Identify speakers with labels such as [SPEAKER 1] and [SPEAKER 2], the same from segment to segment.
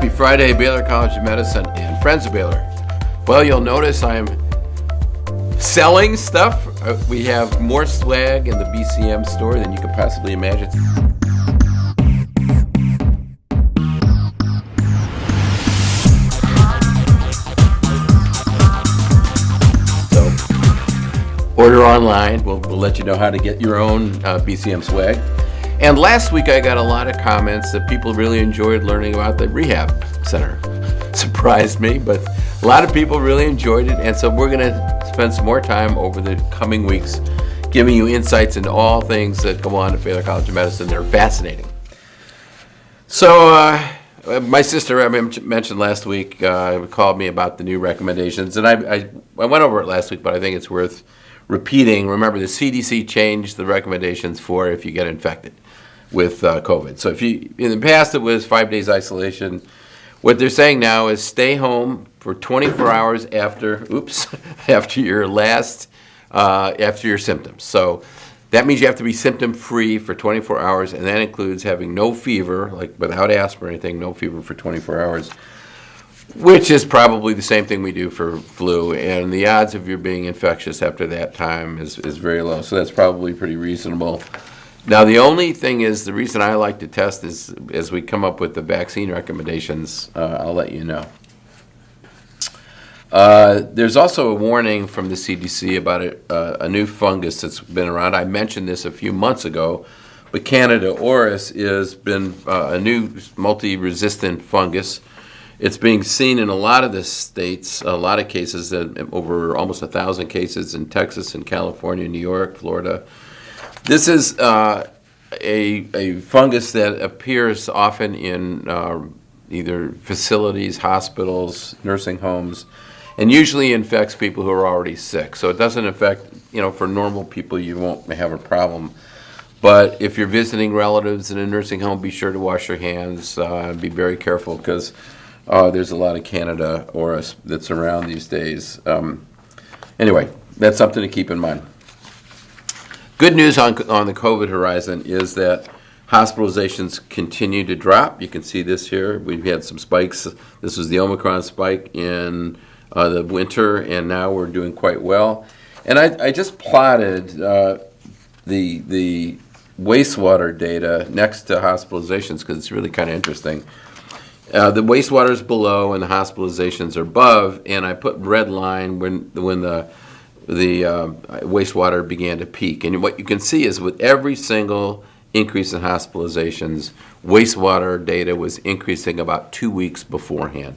[SPEAKER 1] Happy Friday, Baylor College of Medicine and friends of Baylor. Well, you'll notice I'm selling stuff. We have more swag in the BCM store than you could possibly imagine. So, order online. We'll let you know how to get your own BCM swag. And last week I got a lot of comments that people really enjoyed learning about the rehab center. Surprised me, but a lot of people really enjoyed it, and so we're going to spend some more time over the coming weeks giving you insights into all things that go on at Baylor College of Medicine that are fascinating. So my sister, I mentioned last week, called me about the new recommendations, and I went over it last week, but I think it's worth repeating. Remember, the CDC changed the recommendations for if you get infected with COVID. So if you, in the past it was 5 days isolation. What they're saying now is stay home for 24 hours after your last, after your symptoms. So that means you have to be symptom free for 24 hours, and that includes having no fever, like without aspirin or anything, no fever for 24 hours, which is probably the same thing we do for flu, and the odds of you being infectious after that time is very low. So that's probably pretty reasonable. Now, the only thing is, the reason I like to test is as we come up with the vaccine recommendations, I'll let you know. There's also a warning from the CDC about a new fungus that's been around. I mentioned this a few months ago, but Candida auris has been a new multi-resistant fungus. It's being seen in a lot of the states, a lot of cases, over almost 1,000 cases in Texas and California, New York, Florida. This is a fungus that appears often in either facilities, hospitals, nursing homes, and usually infects people who are already sick. So it doesn't affect, for normal people, you won't have a problem. But if you're visiting relatives in a nursing home, be sure to wash your hands. Be very careful because there's a lot of Candida auris that's around these days. Anyway, that's something to keep in mind. Good news on the COVID horizon is that hospitalizations continue to drop. You can see this here. We've had some spikes. This was the Omicron spike in the winter, and now we're doing quite well. And I just plotted the wastewater data next to hospitalizations because it's really kind of interesting. The wastewater is below and the hospitalizations are above, and I put red line when the wastewater began to peak. And what you can see is with every single increase in hospitalizations, wastewater data was increasing about 2 weeks beforehand.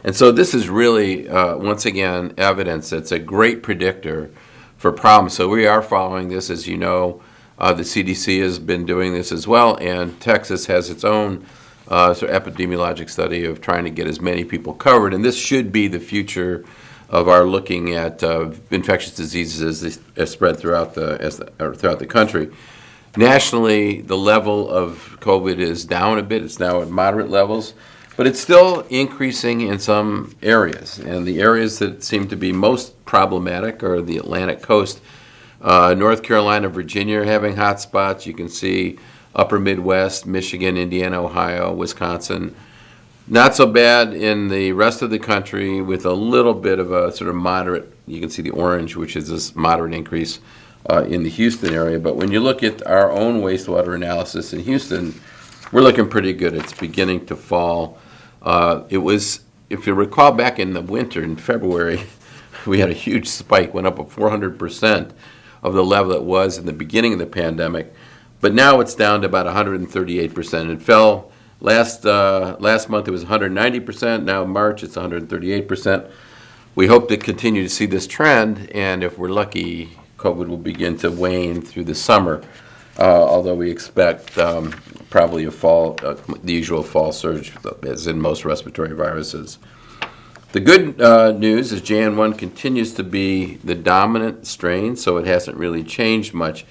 [SPEAKER 1] And so this is really, once again, evidence that's a great predictor for problems. So we are following this. As you know, the CDC has been doing this as well, and Texas has its own sort of epidemiologic study of trying to get as many people covered. And this should be the future of our looking at infectious diseases as they spread throughout the country. Nationally, the level of COVID is down a bit. It's now at moderate levels, but it's still increasing in some areas. And the areas that seem to be most problematic are the Atlantic coast. North Carolina, Virginia are having hot spots. You can see upper Midwest, Michigan, Indiana, Ohio, Wisconsin. Not so bad in the rest of the country with a little bit of a sort of moderate, you can see the orange, which is this moderate increase in the Houston area. But when you look at our own wastewater analysis in Houston, we're looking pretty good. It's beginning to fall. It was, if you recall back in the winter, in February, we had a huge spike, went up 400% of the level it was in the beginning of the pandemic. But now it's down to about 138%. It fell. Last month it was 190%. Now March it's 138%. We hope to continue to see this trend, and if we're lucky, COVID will begin to wane through the summer. Although we expect probably a fall, the usual fall surge, as in most respiratory viruses. The good news is JN1 continues to be the dominant strain, so it hasn't really changed much.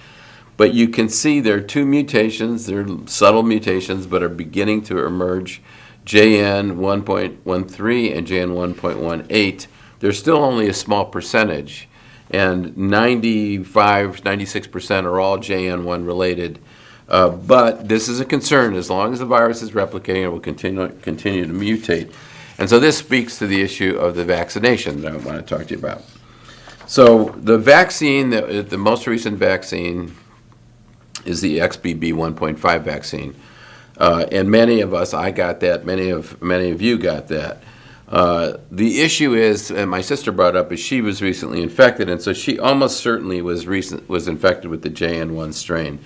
[SPEAKER 1] But you can see there are two mutations. They're subtle mutations, but are beginning to emerge. JN 1.13 and JN 1.18. They're still only a small percentage, and 95, 96% are all JN1 related. But this is a concern. As long as the virus is replicating, it will continue to mutate. And so this speaks to the issue of the vaccination that I want to talk to you about. So the vaccine, the most recent vaccine is the XBB 1.5 vaccine. And many of us, I got that, many of you got that. The issue is, and my sister brought up, is she was recently infected, and so she almost certainly was infected with the JN1 strain.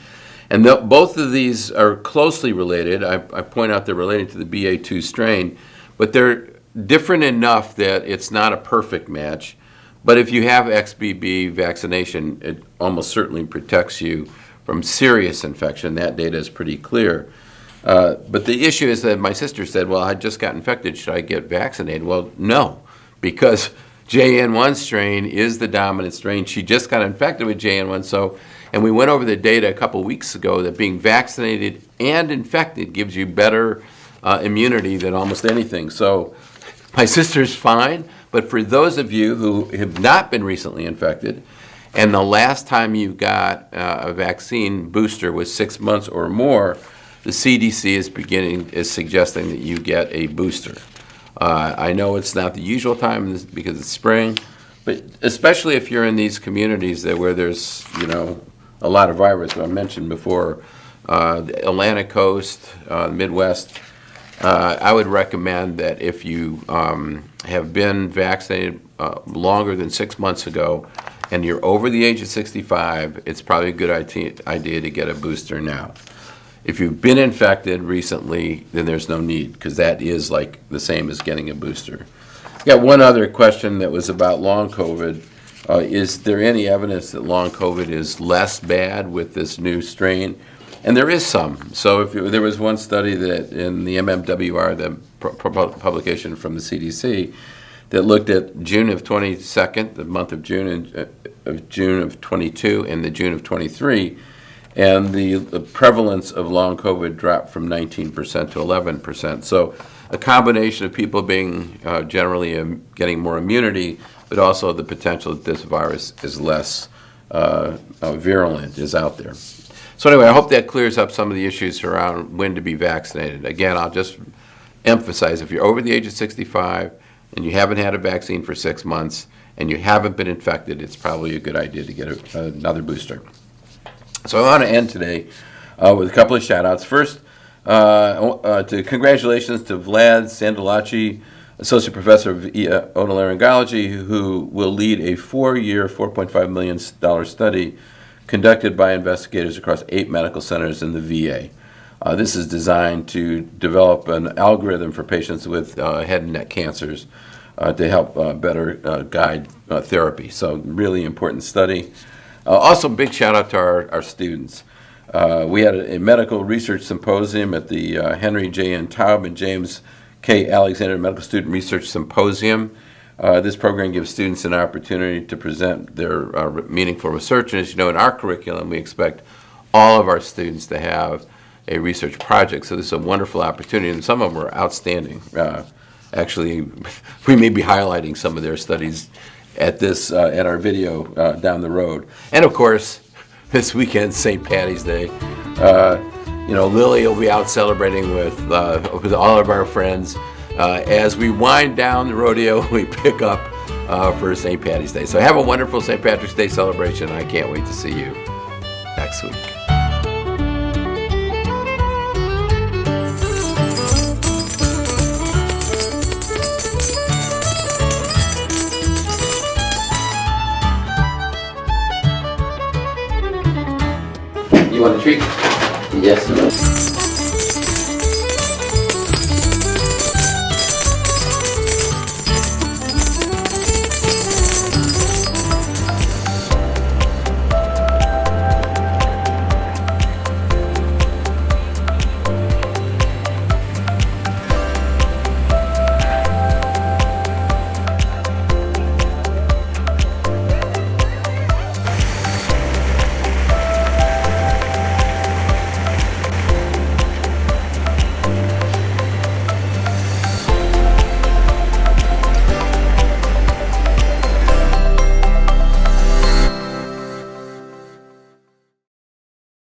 [SPEAKER 1] And both of these are closely related. I point out they're related to the BA2 strain, but they're different enough that it's not a perfect match. But if you have XBB vaccination, it almost certainly protects you from serious infection. That data is pretty clear. But the issue is that my sister said, well, I just got infected. Should I get vaccinated? Well, no, because JN1 strain is the dominant strain. She just got infected with JN1. And we went over the data a couple weeks ago that being vaccinated and infected gives you better immunity than almost anything. So my sister's fine. But for those of you who have not been recently infected, and the last time you got a vaccine booster was 6 months or more, the CDC is suggesting that you get a booster. I know it's not the usual time because it's spring, but especially if you're in these communities where there's a lot of virus. I mentioned before the Atlantic coast, Midwest. I would recommend that if you have been vaccinated longer than 6 months ago and you're over the age of 65, it's probably a good idea to get a booster now. If you've been infected recently, then there's no need, because that is like the same as getting a booster. Got one other question that was about long COVID. Is there any evidence that long COVID is less bad with this new strain? And there is some. So there was one study that in the MMWR, the publication from the CDC, that looked at June of 22nd, the month of June, and of June of 22, and the June of 23, and the prevalence of long COVID dropped from 19% to 11%. So a combination of people being generally getting more immunity, but also the potential that this virus is less virulent is out there. So anyway, I hope that clears up some of the issues around when to be vaccinated. Again, I'll just emphasize, if you're over the age of 65 and you haven't had a vaccine for 6 months and you haven't been infected, it's probably a good idea to get another booster. So I want to end today with a couple of shout-outs. First, congratulations to Vlad Sandolacci, Associate Professor of Otolaryngology, who will lead a 4-year, $4.5 million study conducted by investigators across 8 medical centers in the VA. This is designed to develop an algorithm for patients with head and neck cancers to help better guide therapy. So really important study. Also, big shout out to our students. We had a medical research symposium at the Henry J. N. Taub and James K. Alexander Medical Student Research Symposium. This program gives students an opportunity to present their meaningful research. And as you know, in our curriculum, we expect all of our students to have a research project. So this is a wonderful opportunity, and some of them are outstanding. Actually, we may be highlighting some of their studies at our video down the road. And of course, this weekend, St. Patty's Day. Lily will be out celebrating with all of our friends. As we wind down the rodeo, we pick up for St. Patty's Day. So have a wonderful St. Patrick's Day celebration. I can't wait to see you next week. You want a treat? Yes.